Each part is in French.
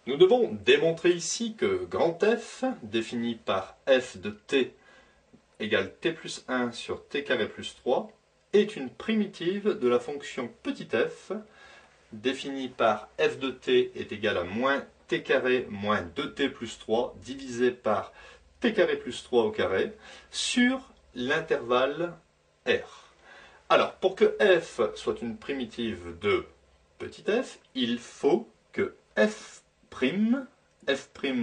Nous devons démontrer ici que grand F, défini par f de t égale t plus 1 sur t carré plus 3, est une primitive de la fonction petit f, définie par f de t est égal à moins t carré moins 2t plus 3 divisé par t carré plus 3 au carré sur l'intervalle R. Alors, pour que f soit une primitive de petit f, il faut que f'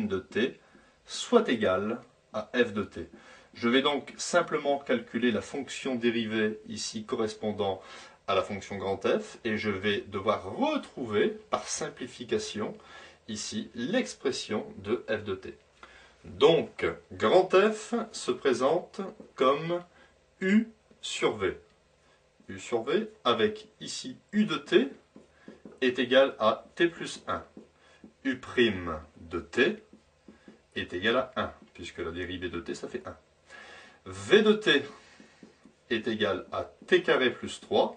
de t soit égal à f de t. Je vais donc simplement calculer la fonction dérivée ici correspondant à la fonction grand F et je vais devoir retrouver par simplification ici l'expression de f de t. Donc grand F se présente comme u sur v. U sur v avec ici u de t est égal à t plus 1. U' de t est égal à 1 puisque la dérivée de t ça fait 1. V de t est égal à t carré plus 3,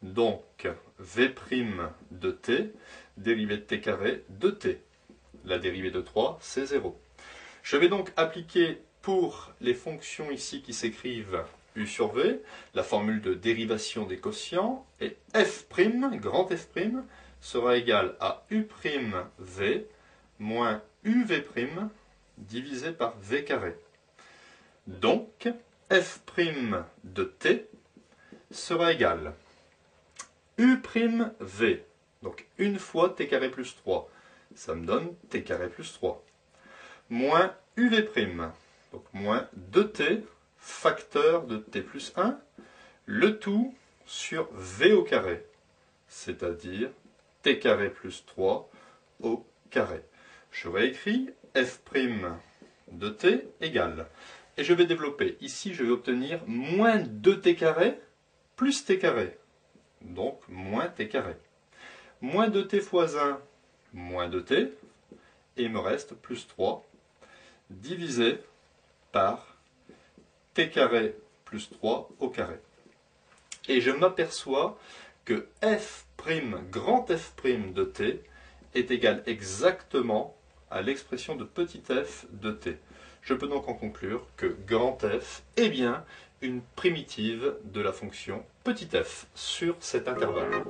donc V' de t, dérivée de t carré de t. La dérivée de 3, c'est 0. Je vais donc appliquer pour les fonctions ici qui s'écrivent u sur v, la formule de dérivation des quotients, et f', grand F', sera égal à u'v moins uv' divisé par v carré. Donc, f' de t sera égal u'v, donc une fois t carré plus 3, ça me donne t carré plus 3, moins uv', donc moins 2t, facteur de t plus 1, le tout sur v au carré, c'est-à-dire t carré plus 3 au carré. Je réécris f' de t égale, et je vais développer, ici je vais obtenir moins 2t carré plus t carré, donc moins t carré. Moins 2t fois 1, moins 2t, et il me reste plus 3, divisé par t carré plus 3 au carré. Et je m'aperçois que f', grand F' de t, est égal exactement à l'expression de petit f de t. Je peux donc en conclure que grand F est bien une primitive de la fonction petit f sur cet intervalle.